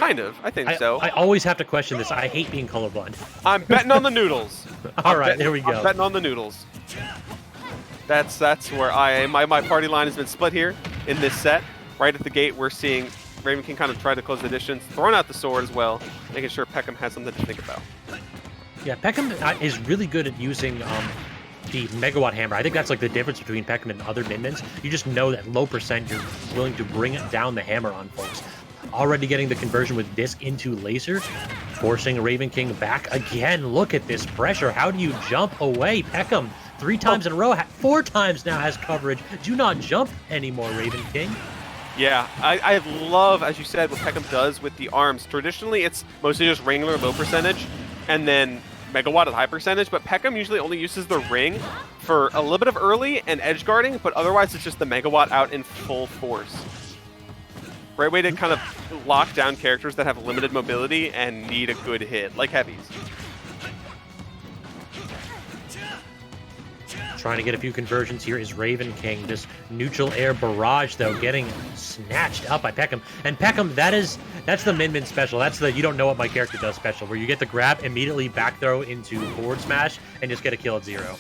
Kind of. I think so. I always have to question this. I hate being colorblind. I'm betting on the noodles. All right, there we go. I'm betting on the noodles. That's where I am. My party line has been split here in this set. Right at the gate, we're seeing Ravenking kind of try to close the distance, throwing out the sword as well, making sure Peckham has something to think about. Yeah, Peckham is really good at using the megawatt hammer. I think that's like the difference between Peckham and other minions. You just know that low percent you're willing to bring down the hammer on folks. Already getting the conversion with disc into laser, forcing Ravenking back again. Look at this pressure. How do you jump away? Peckham 3 times in a row, 4 times now has coverage. Do not jump anymore, Ravenking. Yeah, I love, as you said, what Peckham does with the arms. Traditionally, it's mostly just Wrangler low percentage, and then Megawatt at high percentage, but Peckham usually only uses the ring for a little bit of early and edge guarding, but otherwise it's just the Megawatt out in full force. Great way to kind of lock down characters that have limited mobility and need a good hit, like heavies. Trying to get a few conversions here is Ravenking. This neutral air barrage, though, getting snatched up by Peckham. And Peckham, that's the Min special. That's the you don't know what my character does special, where you get the grab, immediately back throw into forward smash, and just get a kill at 0.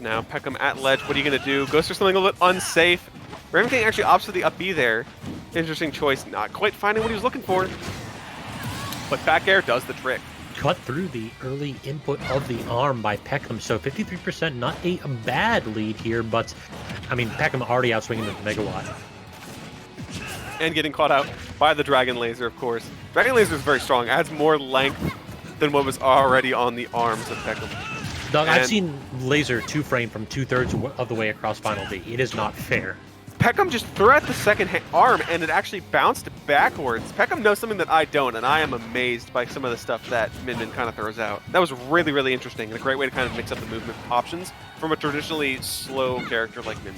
Now Peckham at ledge, what are you going to do? Goes for something a little bit unsafe. Ravenking actually opts for the up B there. Interesting choice, not quite finding what he was looking for. But back air does the trick. Cut through the early input of the arm by Peckham, so 53%, not a bad lead here, but, I mean, Peckham already outswinging the Megawatt. And getting caught out by the Dragon Laser, of course. Dragon Laser is very strong, adds more length than what was already on the arms of Peckham. Doug, I've seen Laser 2-frame from 2/3 of the way across Final D. It is not fair. Peckham just threw out the second arm, and it actually bounced backwards. Peckham knows something that I don't, and I am amazed by some of the stuff that Min kind of throws out. That was really, really interesting, and a great way to kind of mix up the movement options from a traditionally slow character like Min.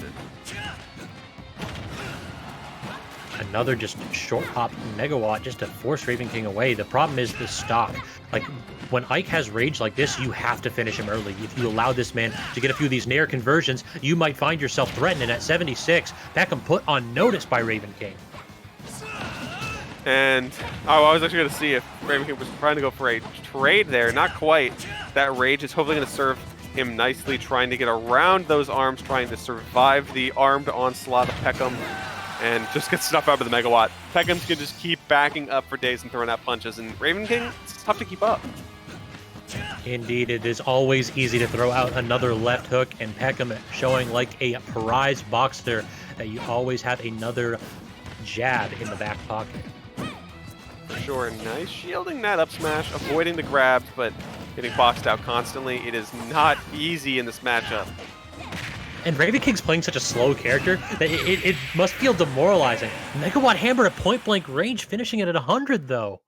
Another just short hop Megawatt just to force Ravenking away. The problem is the stock. Like, when Ike has rage like this, you have to finish him early. If you allow this man to get a few of these Nair conversions, you might find yourself threatened. And at 76, Peckham put on notice by Ravenking. And I was actually going to see if Ravenking was trying to go for a trade there. Not quite. That rage is hopefully going to serve him nicely, trying to get around those arms, trying to survive the armed onslaught of Peckham, and just get snuffed out of the Megawatt. Peckham can just keep backing up for days and throwing out punches, and Ravenking, it's tough to keep up. Indeed, it is always easy to throw out another left hook, and Peckham showing like a prized boxer that you always have another jab in the back pocket. For sure, nice shielding that up smash, avoiding the grabs, but getting boxed out constantly. It is not easy in this matchup. And Ravenking's playing such a slow character that it must feel demoralizing. Megawatt hammer at point-blank range, finishing it at 100, though.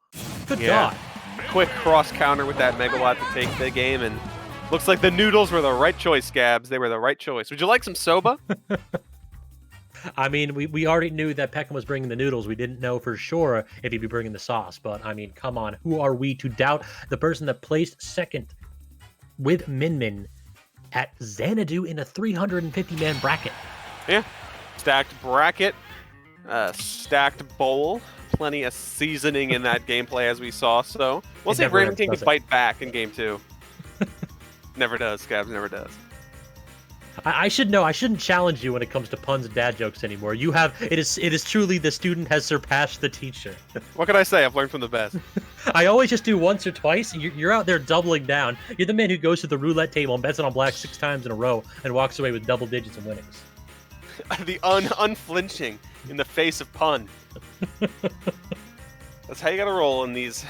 Good God. Quick cross-counter with that Megawatt to take the game, and looks like the noodles were the right choice, Scabs. They were the right choice. Would you like some soba? I mean, we already knew that Peckham was bringing the noodles. We didn't know for sure if he'd be bringing the sauce. But, I mean, come on. Who are we to doubt the person that placed second with Min at Xanadu in a 350-man bracket? Yeah. Stacked bracket. Stacked bowl. Plenty of seasoning in that gameplay, as we saw. So we'll see if Ravenking can fight back in Game 2. Never does, Scabs. Never does. I should know. I shouldn't challenge you when it comes to puns and dad jokes anymore. You have it is truly the student has surpassed the teacher. What can I say? I've learned from the best. I always just do once or twice. You're out there doubling down. You're the man who goes to the roulette table and bets it on black 6 times in a row and walks away with double digits and winnings. The unflinching in the face of pun. That's how you gotta roll in these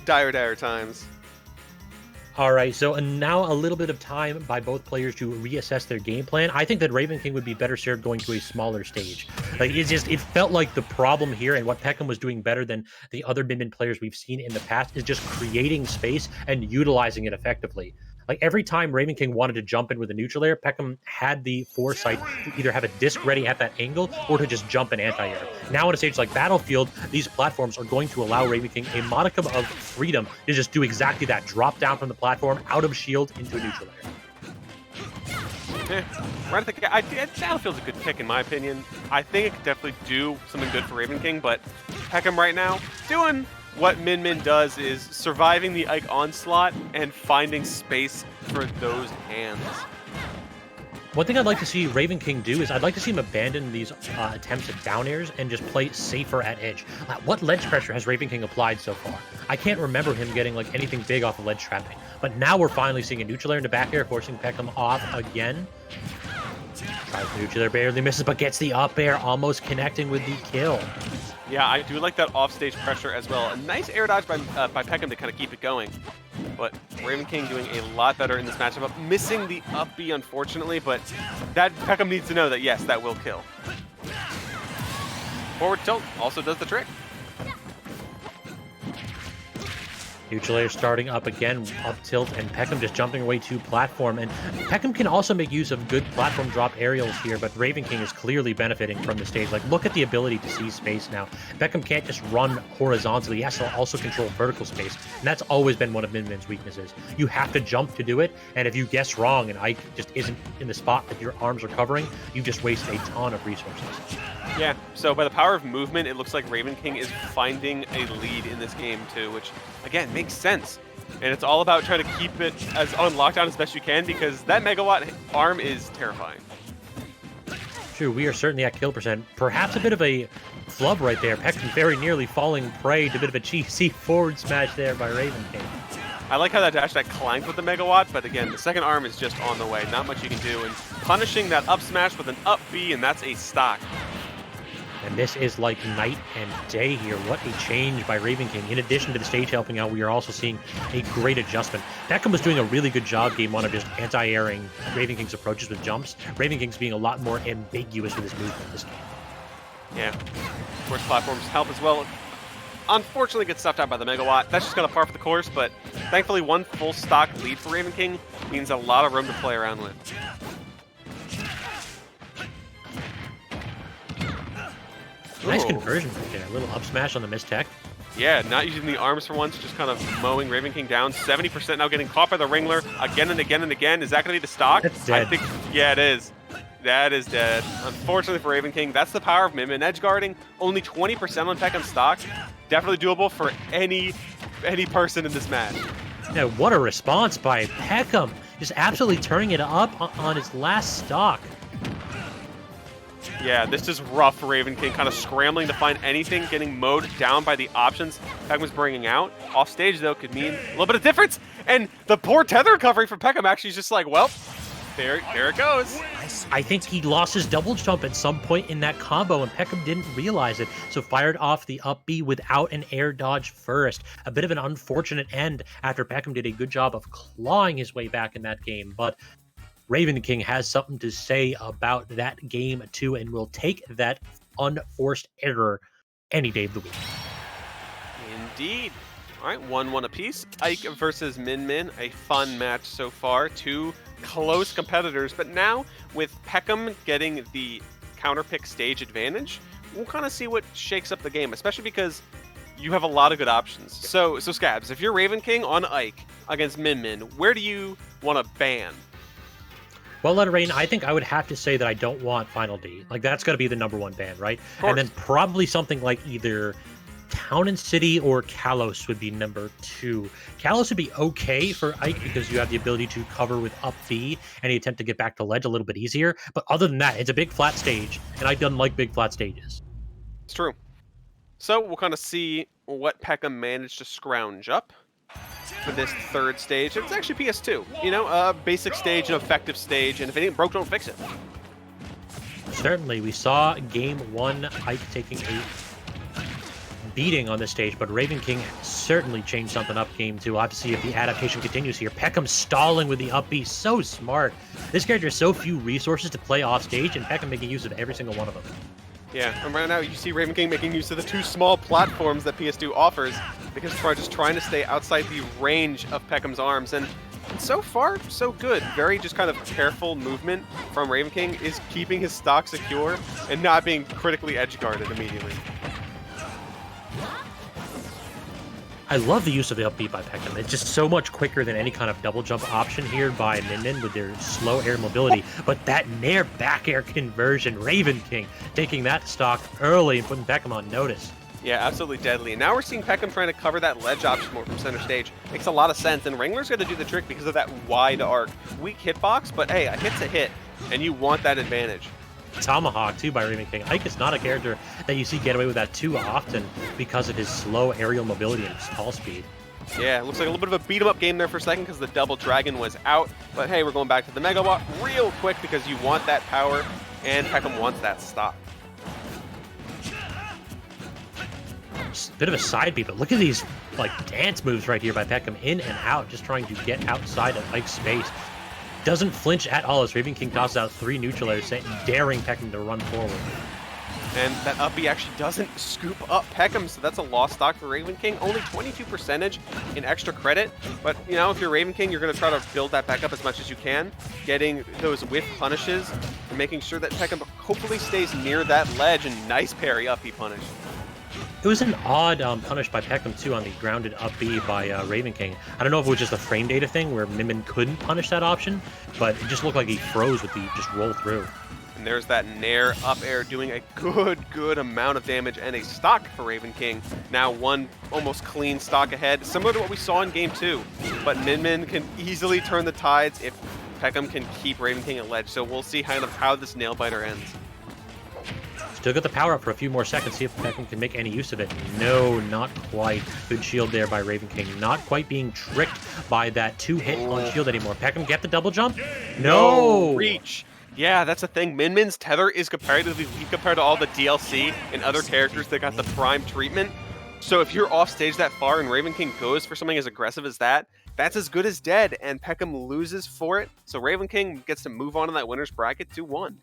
dire times. All right, so now a little bit of time by both players to reassess their game plan. I think that Ravenking would be better served going to a smaller stage. Like it felt like the problem here, and what Peckham was doing better than the other Min players we've seen in the past, is just creating space and utilizing it effectively. Like every time Ravenking wanted to jump in with a neutral air, Peckham had the foresight to either have a disc ready at that angle or to just jump in anti-air. Now on a stage like Battlefield, these platforms are going to allow Ravenking a modicum of freedom to just do exactly that. Drop down from the platform, out of shield, into a neutral air. Yeah, right. Battlefield's a good pick in my opinion. I think it could definitely do something good for Ravenking, but Peckham right now doing what Min Min does, is surviving the Ike onslaught and finding space for those hands. One thing I'd like to see Ravenking do is I'd like to see him abandon these attempts at down airs and just play safer at edge. What ledge pressure has Ravenking applied so far? I can't remember him getting like anything big off of ledge trapping, but now we're finally seeing a neutral air into back air, forcing Peckham off again. Tries the neutral air, barely misses, but gets the up air, almost connecting with the kill. Yeah, I do like that offstage pressure as well. A nice air dodge by Peckham to kind of keep it going. But Ravenking doing a lot better in this matchup. Missing the up B, unfortunately, but that Peckham needs to know that, yes, that will kill. Forward tilt also does the trick. Neutral air starting up again, up tilt, and Peckham just jumping away to platform. And Peckham can also make use of good platform drop aerials here, but Ravenking is clearly benefiting from the stage. Like, look at the ability to see space now. Peckham can't just run horizontally. He has to also control vertical space, and that's always been one of Min Min's weaknesses. You have to jump to do it, and if you guess wrong and Ike just isn't in the spot that your arms are covering, you just waste a ton of resources. Yeah, so by the power of movement, it looks like Ravenking is finding a lead in this game too, which, again, makes sense. And it's all about trying to keep it as on lockdown as best you can, because that megawatt arm is terrifying. True, we are certainly at kill percent. Perhaps a bit of a flub right there. Peckham very nearly falling prey to a bit of a cheesy forward smash there by Ravenking. I like how that dash that clanked with the megawatt, but again, the second arm is just on the way. Not much you can do. And punishing that up smash with an up B, and that's a stock. And this is like night and day here. What a change by Ravenking. In addition to the stage helping out, we are also seeing a great adjustment. Peckham was doing a really good job game one of just anti-airing Ravenking's approaches with jumps. Ravenking's being a lot more ambiguous with his movement this game. Yeah. Of course, platforms help as well. Unfortunately, gets stuffed out by the megawatt. That's just kind of par for the course, but thankfully one full stock lead for Ravenking means a lot of room to play around with. Nice Ooh. conversion right there. A little up smash on the mistech. Yeah, not using the arms for once, just kind of mowing Ravenking down. 70% now getting caught by the Ringler again and again and again. Is that going to be the stock? That's dead. I think, yeah, it is. That is dead. Unfortunately for Ravenking, that's the power of Min Min. Edge guarding, only 20% on Peckham stock. Definitely doable for any person in this match. Yeah, what a response by Peckham. Just absolutely turning it up on his last stock. Yeah, this is rough for Ravenking, kind of scrambling to find anything, getting mowed down by the options Peckham's bringing out. Off stage, though, could mean a little bit of difference. And the poor tether recovery for Peckham actually is just like, well, there it goes. I think he lost his double jump at some point in that combo, and Peckham didn't realize it, so fired off the up B without an air dodge first. A bit of an unfortunate end after Peckham did a good job of clawing his way back in that game, but Ravenking has something to say about that game too, and will take that unforced error any day of the week. Indeed. All right, 1-1 apiece. Ike versus Min Min, a fun match so far. Two close competitors, but now with Peckham getting the counterpick stage advantage, we'll kind of see what shakes up the game, especially because you have a lot of good options. So Scabs, if you're Ravenking on Ike against Min Min, where do you want to ban? Well, Let It Rain, I think I would have to say that I don't want Final D. Like, that's got to be the #1 ban, right? And then probably something like either Town and City or Kalos would be #2. Kalos would be okay for Ike because you have the ability to cover with up B and attempt to get back to ledge a little bit easier. But other than that, it's a big flat stage, and I don't like big flat stages. It's true. So we'll kind of see what Peckham managed to scrounge up for this third stage. It's actually PS2, you know, a basic stage, an effective stage, and if it ain't broke, don't fix it. Certainly, we saw game 1, Ike taking a beating on this stage, but Ravenking certainly changed something up game 2. We'll have to see if the adaptation continues here. Peckham stalling with the up B, so smart. This character has so few resources to play off stage, and Peckham making use of every single one of them. Yeah, and right now you see Ravenking making use of the two small platforms that PS2 offers because they're just trying to stay outside the range of Peckham's arms. And so far, so good. Very just kind of careful movement from Ravenking is keeping his stock secure and not being critically edge guarded immediately. I love the use of the up B by Peckham. It's just so much quicker than any kind of double jump option here by Min Min with their slow air mobility. But that nair back air conversion, Ravenking taking that stock early and putting Peckham on notice. Yeah, absolutely deadly. And now we're seeing Peckham trying to cover that ledge option more from center stage. Makes a lot of sense, and Wrangler's got to do the trick because of that wide arc. Weak hitbox, but hey, a hit's a hit, and you want that advantage. Tomahawk too by Ravenking. Ike is not a character that you see get away with that too often because of his slow aerial mobility and stall speed. Yeah, it looks like a little bit of a beat-em-up game there for a second because the double dragon was out. But hey, we're going back to the Megawatt real quick because you want that power, and Peckham wants that stop. Bit of a side beat, but look at these like dance moves right here by Peckham, in and out, just trying to get outside of Ike's space. Doesn't flinch at all as Ravenking tosses out 3 neutral airs, daring Peckham to run forward. And that up B actually doesn't scoop up Peckham, so that's a lost stock for Ravenking. Only 22% in extra credit, but you know, if you're Ravenking, you're going to try to build that back up as much as you can, getting those whiff punishes and making sure that Peckham hopefully stays near that ledge, and nice parry up B punish. It was an odd punish by Peckham too on the grounded up B by Ravenking. I don't know if it was just a frame data thing where Min Min couldn't punish that option, but it just looked like he froze with the just roll through. And there's that Nair up air doing a good amount of damage, and a stock for Ravenking. Now one almost clean stock ahead, similar to what we saw in game 2. But Min Min can easily turn the tides if Peckham can keep Ravenking at ledge. So we'll see kind of how this nail biter ends. Still got the power up for a few more seconds, see if Peckham can make any use of it. No, not quite. Good shield there by Ravenking. Not quite being tricked by that 2-hit on shield anymore. Peckham get the double jump? No! Reach! Yeah, that's the thing. Min Min's tether is comparatively weak compared to all the DLC and other characters that got the prime treatment. So if you're off stage that far and Ravenking goes for something as aggressive as that, that's as good as dead, and Peckham loses for it. So Ravenking gets to move on in that winner's bracket 2-1.